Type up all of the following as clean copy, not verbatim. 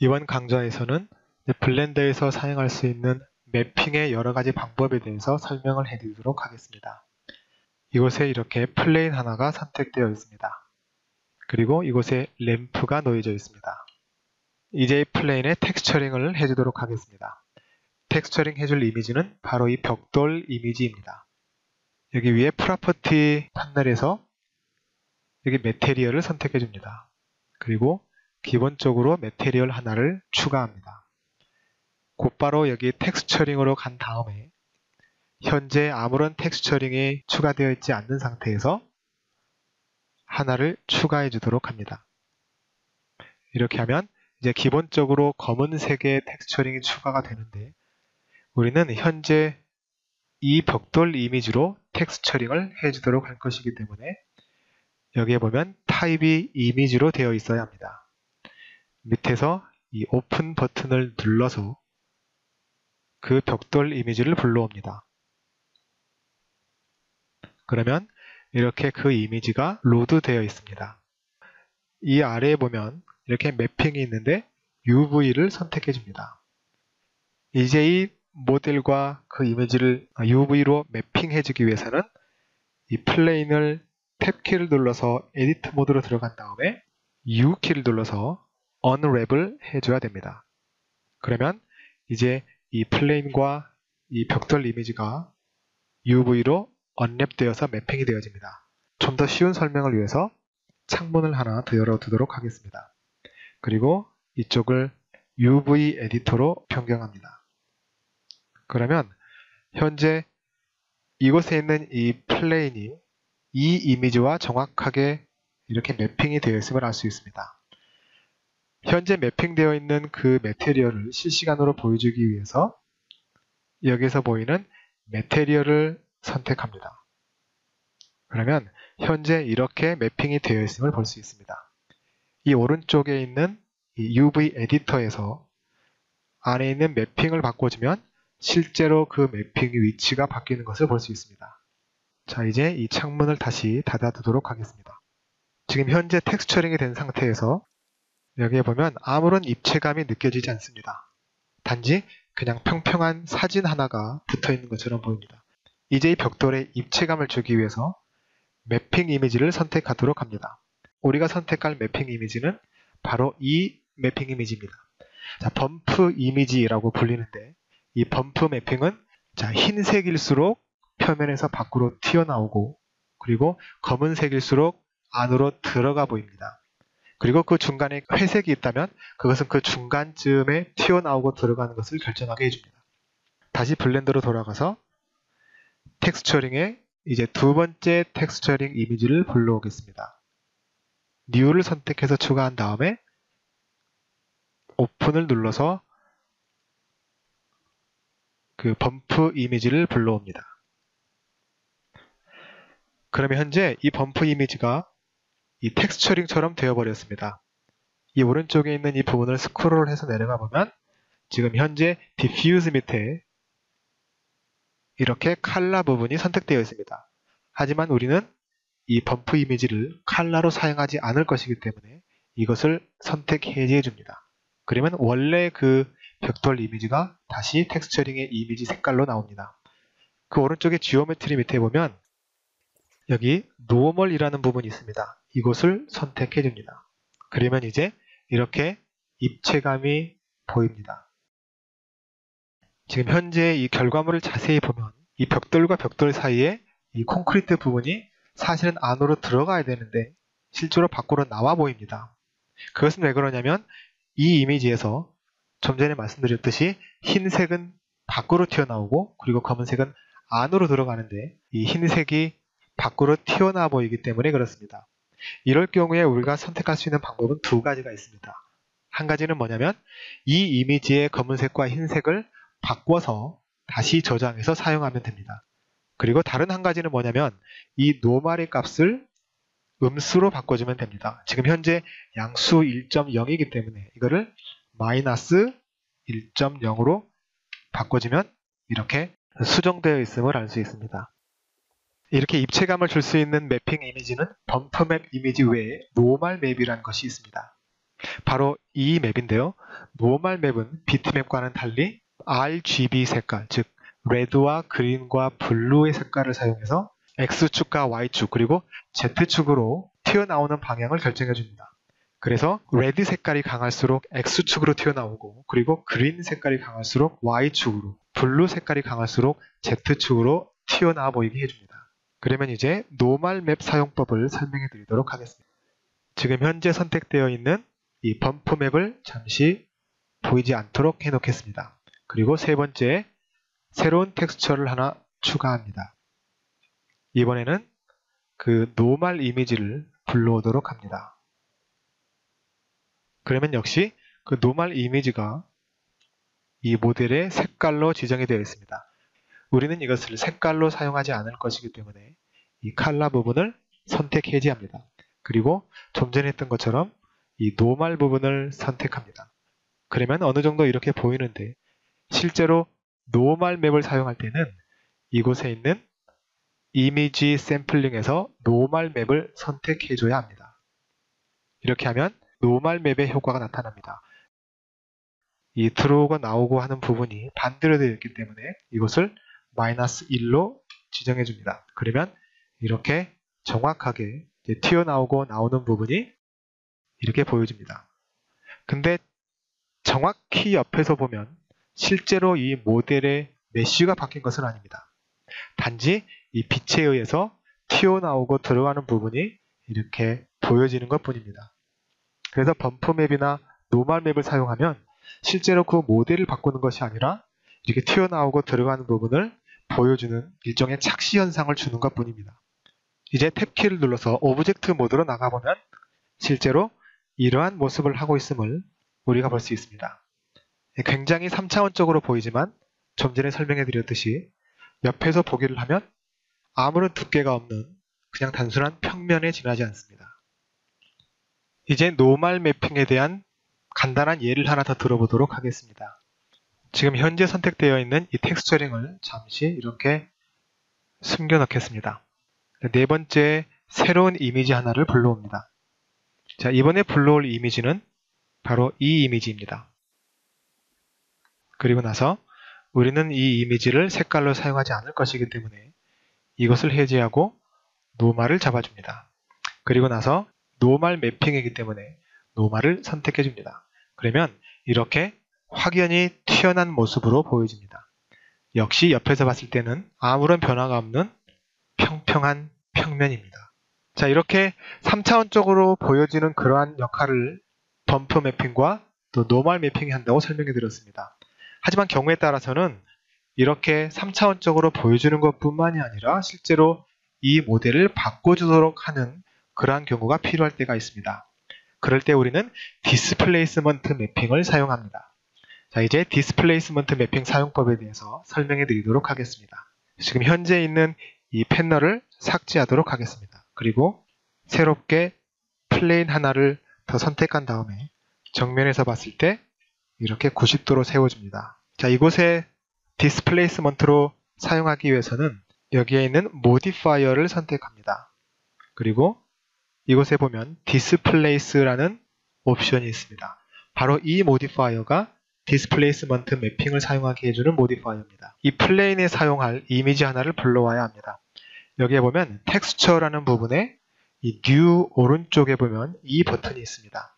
이번 강좌에서는 블렌더에서 사용할 수 있는 매핑의 여러 가지 방법에 대해서 설명을 해드리도록 하겠습니다. 이곳에 이렇게 플레인 하나가 선택되어 있습니다. 그리고 이곳에 램프가 놓여져 있습니다. 이제 이 플레인에 텍스처링을 해주도록 하겠습니다. 텍스처링 해줄 이미지는 바로 이 벽돌 이미지입니다. 여기 위에 프로퍼티 패널에서 여기 매테리얼을 선택해 줍니다. 그리고 기본적으로 매테리얼 하나를 추가합니다. 곧바로 여기 텍스처링으로 간 다음에 현재 아무런 텍스처링이 추가되어 있지 않는 상태에서 하나를 추가해 주도록 합니다. 이렇게 하면 이제 기본적으로 검은색의 텍스처링이 추가가 되는데 우리는 현재 이 벽돌 이미지로 텍스처링을 해주도록 할 것이기 때문에 여기에 보면 타입이 이미지로 되어 있어야 합니다. 밑에서 이 오픈 버튼을 눌러서 그 벽돌 이미지를 불러옵니다. 그러면 이렇게 그 이미지가 로드 되어 있습니다. 이 아래에 보면 이렇게 매핑이 있는데 UV를 선택해 줍니다. 이제 이 모델과 그 이미지를 UV로 매핑해 주기 위해서는 이 플레인을 탭키를 눌러서 에디트 모드로 들어간 다음에 U키를 눌러서 언랩을 해줘야 됩니다. 그러면 이제 이 플레인과 이 벽돌 이미지가 UV로 언랩되어서 매핑이 되어집니다. 좀 더 쉬운 설명을 위해서 창문을 하나 더 열어두도록 하겠습니다. 그리고 이쪽을 UV 에디터로 변경합니다. 그러면 현재 이곳에 있는 이 플레인이 이 이미지와 정확하게 이렇게 매핑이 되어 있음을 알 수 있습니다. 현재 매핑되어 있는 그 매테리얼을 실시간으로 보여주기 위해서 여기서 보이는 매테리얼을 선택합니다. 그러면 현재 이렇게 매핑이 되어 있음을 볼 수 있습니다. 이 오른쪽에 있는 이 UV 에디터에서 안에 있는 매핑을 바꿔주면 실제로 그 매핑의 위치가 바뀌는 것을 볼 수 있습니다. 자, 이제 이 창문을 다시 닫아두도록 하겠습니다. 지금 현재 텍스처링이 된 상태에서 여기에 보면 아무런 입체감이 느껴지지 않습니다. 단지 그냥 평평한 사진 하나가 붙어 있는 것처럼 보입니다. 이제 이 벽돌에 입체감을 주기 위해서 매핑 이미지를 선택하도록 합니다. 우리가 선택할 매핑 이미지는 바로 이 매핑 이미지입니다. 자, 범프 이미지라고 불리는데 이 범프 매핑은 자, 흰색일수록 표면에서 밖으로 튀어나오고 그리고 검은색일수록 안으로 들어가 보입니다. 그리고 그 중간에 회색이 있다면 그것은 그 중간쯤에 튀어나오고 들어가는 것을 결정하게 해줍니다. 다시 블렌더로 돌아가서 텍스처링에 이제 두 번째 텍스처링 이미지를 불러오겠습니다. New를 선택해서 추가한 다음에 오픈을 눌러서 그 범프 이미지를 불러옵니다. 그러면 현재 이 범프 이미지가 이 텍스처링처럼 되어버렸습니다. 이 오른쪽에 있는 이 부분을 스크롤해서 내려가 보면 지금 현재 디퓨즈 밑에 이렇게 컬러 부분이 선택되어 있습니다. 하지만 우리는 이 범프 이미지를 컬러로 사용하지 않을 것이기 때문에 이것을 선택 해제해 줍니다. 그러면 원래 그 벽돌 이미지가 다시 텍스처링의 이미지 색깔로 나옵니다. 그 오른쪽에 지오메트리 밑에 보면 여기 노멀이라는 부분이 있습니다. 이곳을 선택해 줍니다. 그러면 이제 이렇게 입체감이 보입니다. 지금 현재 이 결과물을 자세히 보면 이 벽돌과 벽돌 사이에 이 콘크리트 부분이 사실은 안으로 들어가야 되는데 실제로 밖으로 나와 보입니다. 그것은 왜 그러냐면 이 이미지에서 좀 전에 말씀드렸듯이 흰색은 밖으로 튀어나오고 그리고 검은색은 안으로 들어가는데 이 흰색이 밖으로 튀어나와 보이기 때문에 그렇습니다. 이럴 경우에 우리가 선택할 수 있는 방법은 두 가지가 있습니다. 한 가지는 뭐냐면 이 이미지의 검은색과 흰색을 바꿔서 다시 저장해서 사용하면 됩니다. 그리고 다른 한 가지는 뭐냐면 이 노멀의 값을 음수로 바꿔주면 됩니다. 지금 현재 양수 1.0이기 때문에 이거를 마이너스 1.0으로 바꿔주면 이렇게 수정되어 있음을 알 수 있습니다. 이렇게 입체감을 줄 수 있는 매핑 이미지는 범프맵 이미지 외에 노멀 맵이라는 것이 있습니다. 바로 이 맵인데요. 노멀 맵은 비트맵과는 달리 RGB 색깔, 즉 레드와 그린과 블루의 색깔을 사용해서 X축과 Y축 그리고 Z축으로 튀어나오는 방향을 결정해 줍니다. 그래서 레드 색깔이 강할수록 X축으로 튀어나오고 그리고 그린 색깔이 강할수록 Y축으로, 블루 색깔이 강할수록 Z축으로 튀어나와 보이게 해줍니다. 그러면 이제 노멀 맵 사용법을 설명해 드리도록 하겠습니다. 지금 현재 선택되어 있는 이 범프 맵을 잠시 보이지 않도록 해 놓겠습니다. 그리고 세 번째, 새로운 텍스처를 하나 추가합니다. 이번에는 그 노멀 이미지를 불러오도록 합니다. 그러면 역시 그 노멀 이미지가 이 모델의 색깔로 지정이 되어 있습니다. 우리는 이것을 색깔로 사용하지 않을 것이기 때문에 이 컬러 부분을 선택 해제합니다. 그리고 좀 전에 했던 것처럼 이 노멀 부분을 선택합니다. 그러면 어느 정도 이렇게 보이는데 실제로 노멀 맵을 사용할 때는 이곳에 있는 이미지 샘플링에서 노멀 맵을 선택해 줘야 합니다. 이렇게 하면 노멀 맵의 효과가 나타납니다. 이 들어오고 나오고 하는 부분이 반대로 되어 있기 때문에 이것을 마이너스 1로 지정해 줍니다. 그러면 이렇게 정확하게 튀어나오고 나오는 부분이 이렇게 보여집니다. 근데 정확히 옆에서 보면 실제로 이 모델의 메쉬가 바뀐 것은 아닙니다. 단지 이 빛에 의해서 튀어나오고 들어가는 부분이 이렇게 보여지는 것 뿐입니다. 그래서 범프 맵이나 노멀 맵을 사용하면 실제로 그 모델을 바꾸는 것이 아니라 이렇게 튀어나오고 들어가는 부분을 보여주는 일종의 착시 현상을 주는 것 뿐입니다. 이제 탭키를 눌러서 오브젝트 모드로 나가보면 실제로 이러한 모습을 하고 있음을 우리가 볼 수 있습니다. 굉장히 3차원적으로 보이지만 좀 전에 설명해 드렸듯이 옆에서 보기를 하면 아무런 두께가 없는 그냥 단순한 평면에 지나지 않습니다. 이제 노멀 매핑에 대한 간단한 예를 하나 더 들어보도록 하겠습니다. 지금 현재 선택되어 있는 이 텍스처링을 잠시 이렇게 숨겨 놓겠습니다. 네 번째, 새로운 이미지 하나를 불러옵니다. 자, 이번에 불러올 이미지는 바로 이 이미지입니다. 그리고 나서 우리는 이 이미지를 색깔로 사용하지 않을 것이기 때문에 이것을 해제하고 노멀을 잡아줍니다. 그리고 나서 노멀 매핑이기 때문에 노멀을 선택해 줍니다. 그러면 이렇게 확연히 튀어난 모습으로 보여집니다. 역시 옆에서 봤을 때는 아무런 변화가 없는 평평한 평면입니다. 자, 이렇게 3차원적으로 보여지는 그러한 역할을 범프 매핑과 또 노멀 매핑이 한다고 설명해 드렸습니다. 하지만 경우에 따라서는 이렇게 3차원적으로 보여주는 것뿐만이 아니라 실제로 이 모델을 바꿔주도록 하는 그러한 경우가 필요할 때가 있습니다. 그럴 때 우리는 디스플레이스먼트 매핑을 사용합니다. 자, 이제 디스플레이스먼트 매핑 사용법에 대해서 설명해 드리도록 하겠습니다. 지금 현재 있는 이 패널을 삭제하도록 하겠습니다. 그리고 새롭게 플레인 하나를 더 선택한 다음에 정면에서 봤을 때 이렇게 90도로 세워줍니다. 자, 이곳에 디스플레이스먼트로 사용하기 위해서는 여기에 있는 모디파이어를 선택합니다. 그리고 이곳에 보면 디스플레이스라는 옵션이 있습니다. 바로 이 모디파이어가 디스플레이스먼트 매핑을 사용하게 해주는 모디파이어입니다. 이 플레인에 사용할 이미지 하나를 불러와야 합니다. 여기에 보면 텍스처라는 부분에 이 뉴 오른쪽에 보면 이 버튼이 있습니다.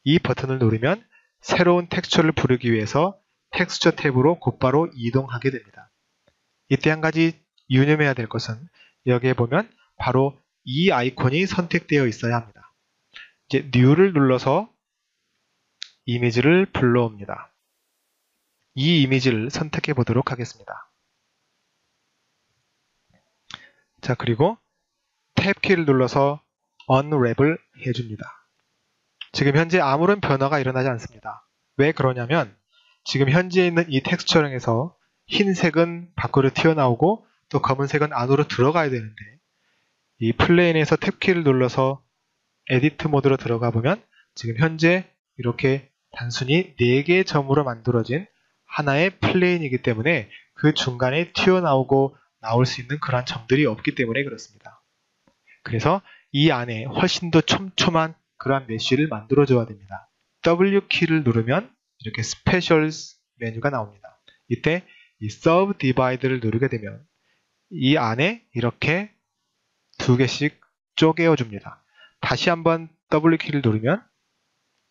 이 버튼을 누르면 새로운 텍스처를 부르기 위해서 텍스처 탭으로 곧바로 이동하게 됩니다. 이때 한 가지 유념해야 될 것은 여기에 보면 바로 이 아이콘이 선택되어 있어야 합니다. 이제 New를 눌러서 이미지를 불러옵니다. 이 이미지를 선택해 보도록 하겠습니다. 자, 그리고 탭 키를 눌러서 Unwrap을 해줍니다. 지금 현재 아무런 변화가 일어나지 않습니다. 왜 그러냐면 지금 현재 있는 이 텍스처링에서 흰색은 밖으로 튀어나오고 또 검은색은 안으로 들어가야 되는데 이 플레인에서 탭키를 눌러서 에디트 모드로 들어가 보면 지금 현재 이렇게 단순히 4개의 점으로 만들어진 하나의 플레인이기 때문에 그 중간에 튀어나오고 나올 수 있는 그러한 점들이 없기 때문에 그렇습니다. 그래서 이 안에 훨씬 더 촘촘한 그러한 메쉬를 만들어 줘야 됩니다. W키를 누르면 이렇게 스페셜스 메뉴가 나옵니다. 이때 이 Subdivide를 누르게 되면 이 안에 이렇게 2개씩 쪼개어 줍니다. 다시 한번 W키를 누르면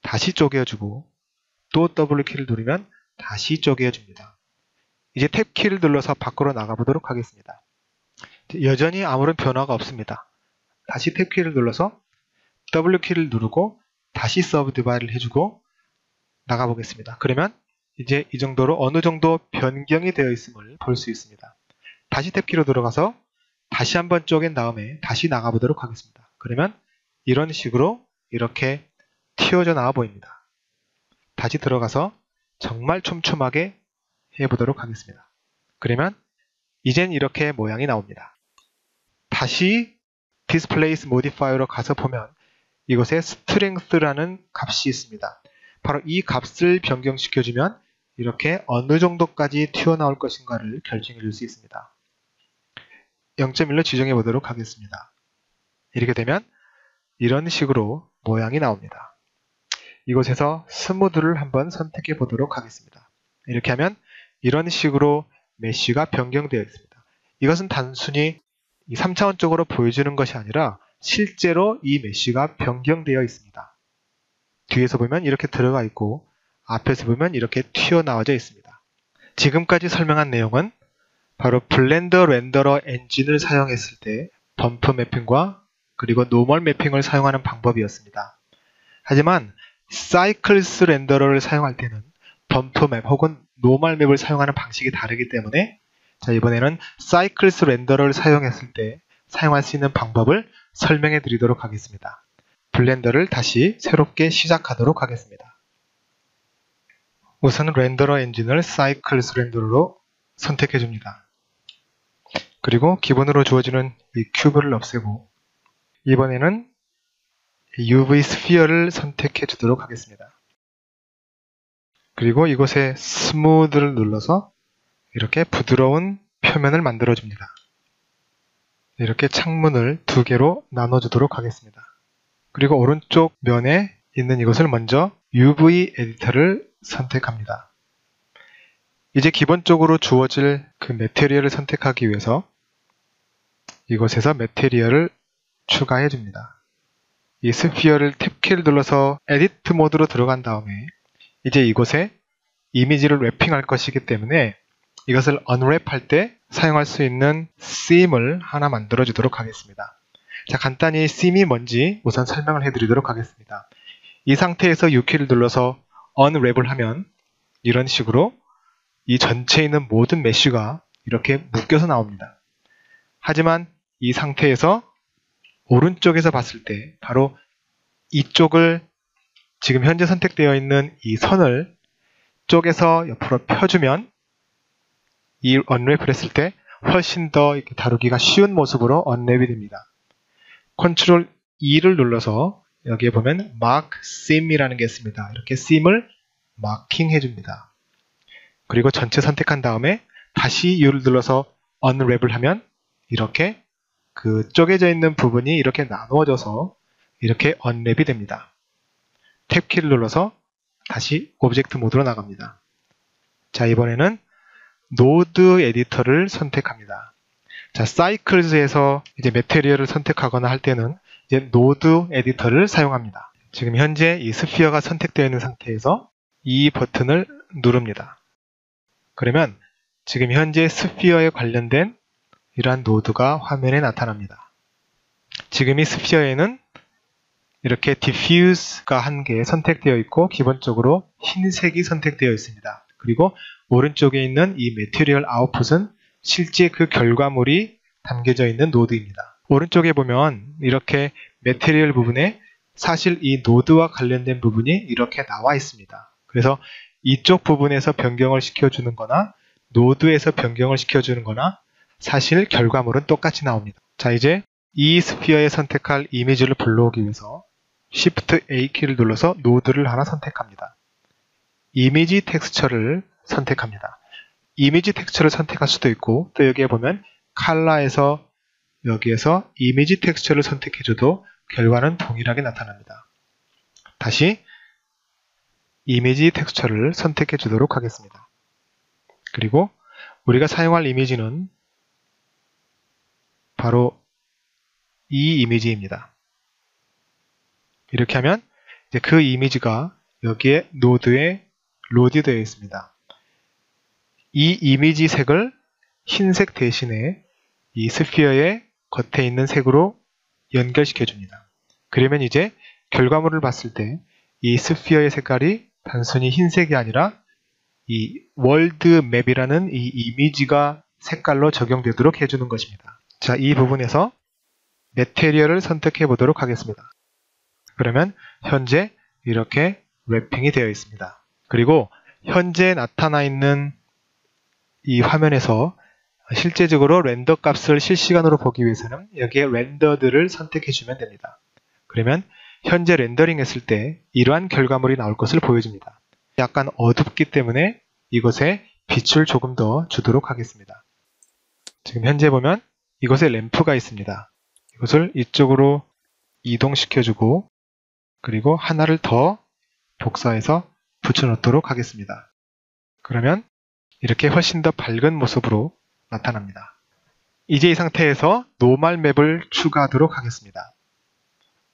다시 쪼개어 주고 또 W키를 누르면 다시 쪼개어 줍니다. 이제 탭키를 눌러서 밖으로 나가보도록 하겠습니다. 여전히 아무런 변화가 없습니다. 다시 탭키를 눌러서 W키를 누르고 다시 Subdivide를 해주고 나가보겠습니다. 그러면 이제 이 정도로 어느 정도 변경이 되어 있음을 볼 수 있습니다. 다시 탭키로 들어가서 다시 한번 쪼갠 다음에 다시 나가보도록 하겠습니다. 그러면 이런 식으로 이렇게 튀어져 나와 보입니다. 다시 들어가서 정말 촘촘하게 해보도록 하겠습니다. 그러면 이젠 이렇게 모양이 나옵니다. 다시 Displace Modifier로 가서 보면 이곳에 Strength라는 값이 있습니다. 바로 이 값을 변경시켜주면 이렇게 어느 정도까지 튀어나올 것인가를 결정해 줄 수 있습니다. 0.1로 지정해 보도록 하겠습니다. 이렇게 되면 이런 식으로 모양이 나옵니다. 이곳에서 스무드를 한번 선택해 보도록 하겠습니다. 이렇게 하면 이런 식으로 메쉬가 변경되어 있습니다. 이것은 단순히 이 3차원적으로 보여주는 것이 아니라 실제로 이 메쉬가 변경되어 있습니다. 뒤에서 보면 이렇게 들어가 있고 앞에서 보면 이렇게 튀어나와져 있습니다. 지금까지 설명한 내용은 바로 블렌더 렌더러 엔진을 사용했을 때 범프 매핑과 그리고 노멀 매핑을 사용하는 방법이었습니다. 하지만 사이클스 렌더러를 사용할 때는 범프 맵 혹은 노멀 맵을 사용하는 방식이 다르기 때문에 자, 이번에는 사이클스 렌더러를 사용했을 때 사용할 수 있는 방법을 설명해 드리도록 하겠습니다. 블렌더를 다시 새롭게 시작하도록 하겠습니다. 우선 렌더러 엔진을 사이클스 렌더러로 선택해 줍니다. 그리고 기본으로 주어지는 이 큐브를 없애고 이번에는 UV 스피어를 선택해 주도록 하겠습니다. 그리고 이곳에 스무드를 눌러서 이렇게 부드러운 표면을 만들어 줍니다. 이렇게 창문을 2개로 나눠 주도록 하겠습니다. 그리고 오른쪽 면에 있는 이것을 먼저 UV 에디터를 선택합니다. 이제 기본적으로 주어질 그 매테리얼을 선택하기 위해서 이곳에서 매테리얼을 추가해 줍니다. 이 스피어를 탭키를 눌러서 에디트 모드로 들어간 다음에 이제 이곳에 이미지를 랩핑할 것이기 때문에 이것을 언랩할 때 사용할 수 있는 씬을 하나 만들어 주도록 하겠습니다. 자, 간단히 씬이 뭔지 우선 설명을 해드리도록 하겠습니다. 이 상태에서 U키를 눌러서 언랩을 하면 이런 식으로 이 전체에 있는 모든 메쉬가 이렇게 묶여서 나옵니다. 하지만 이 상태에서 오른쪽에서 봤을 때 바로 이쪽을 지금 현재 선택되어 있는 이 선을 쪽에서 옆으로 펴주면 이 언랩을 했을 때 훨씬 더 이렇게 다루기가 쉬운 모습으로 언랩이 됩니다. 컨트롤 E를 눌러서 여기에 보면 Mark Seam이라는 게 있습니다. 이렇게 Seam을 마킹 해줍니다. 그리고 전체 선택한 다음에 다시 U를 눌러서 언랩을 하면 이렇게 그 쪼개져 있는 부분이 이렇게 나누어져서 이렇게 언랩이 됩니다. 탭키를 눌러서 다시 오브젝트 모드로 나갑니다. 자, 이번에는 노드 에디터를 선택합니다. 자, 사이클즈에서 이제 매테리얼을 선택하거나 할 때는 이제 노드 에디터를 사용합니다. 지금 현재 이 스피어가 선택되어 있는 상태에서 이 버튼을 누릅니다. 그러면 지금 현재 스피어에 관련된 이러한 노드가 화면에 나타납니다. 지금 이 스피어에는 이렇게 diffuse가 1개 선택되어 있고 기본적으로 흰색이 선택되어 있습니다. 그리고 오른쪽에 있는 이 material output은 실제 그 결과물이 담겨져 있는 노드입니다. 오른쪽에 보면 이렇게 material 부분에 사실 이 노드와 관련된 부분이 이렇게 나와 있습니다. 그래서 이쪽 부분에서 변경을 시켜주는 거나 노드에서 변경을 시켜주는 거나 사실 결과물은 똑같이 나옵니다. 자, 이제 이 스피어에 선택할 이미지를 불러오기 위해서 Shift A 키를 눌러서 노드를 하나 선택합니다. 이미지 텍스처를 선택합니다. 이미지 텍스처를 선택할 수도 있고 또 여기에 보면 컬러에서 여기에서 이미지 텍스처를 선택해줘도 결과는 동일하게 나타납니다. 다시 이미지 텍스처를 선택해 주도록 하겠습니다. 그리고 우리가 사용할 이미지는 바로 이 이미지입니다. 이렇게 하면 이제 그 이미지가 여기에 노드에 로드되어 있습니다. 이 이미지 색을 흰색 대신에 이 스피어의 겉에 있는 색으로 연결시켜 줍니다. 그러면 이제 결과물을 봤을 때 이 스피어의 색깔이 단순히 흰색이 아니라 이 월드 맵이라는 이 이미지가 색깔로 적용되도록 해주는 것입니다. 자, 이 부분에서 매테리얼을 선택해 보도록 하겠습니다. 그러면 현재 이렇게 랩핑이 되어 있습니다. 그리고 현재 나타나 있는 이 화면에서 실제적으로 렌더 값을 실시간으로 보기 위해서는 여기에 렌더드를 선택해 주면 됩니다. 그러면 현재 렌더링 했을 때 이러한 결과물이 나올 것을 보여줍니다. 약간 어둡기 때문에 이것에 빛을 조금 더 주도록 하겠습니다. 지금 현재 보면 이곳에 램프가 있습니다. 이것을 이쪽으로 이동시켜주고 그리고 하나를 더 복사해서 붙여놓도록 하겠습니다. 그러면 이렇게 훨씬 더 밝은 모습으로 나타납니다. 이제 이 상태에서 노멀 맵을 추가하도록 하겠습니다.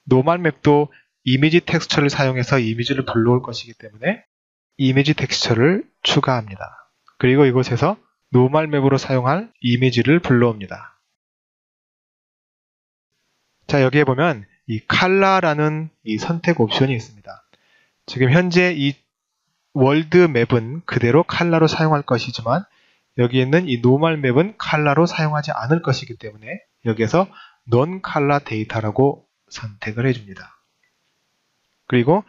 노멀 맵도 이미지 텍스처를 사용해서 이미지를 불러올 것이기 때문에 이미지 텍스처를 추가합니다. 그리고 이곳에서 노멀 맵으로 사용할 이미지를 불러옵니다. 자, 여기에 보면 이 컬러라는 이 선택 옵션이 있습니다. 지금 현재 이 월드 맵은 그대로 컬러로 사용할 것이지만 여기 있는 이 노멀 맵은 컬러로 사용하지 않을 것이기 때문에 여기에서 non color data라고 선택을 해줍니다. 그리고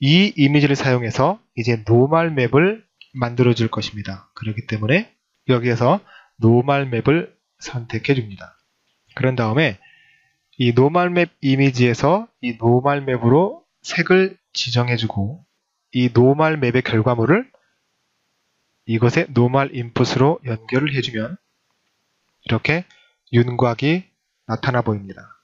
이 이미지를 사용해서 이제 노멀 맵을 만들어 줄 것입니다. 그렇기 때문에 여기에서 노멀 맵을 선택해 줍니다. 그런 다음에 이 노멀 맵 이미지에서 이 노멀 맵으로 색을 지정해 주고 이 노멀 맵의 결과물을 이것의 노멀 인풋으로 연결을 해주면 이렇게 윤곽이 나타나 보입니다.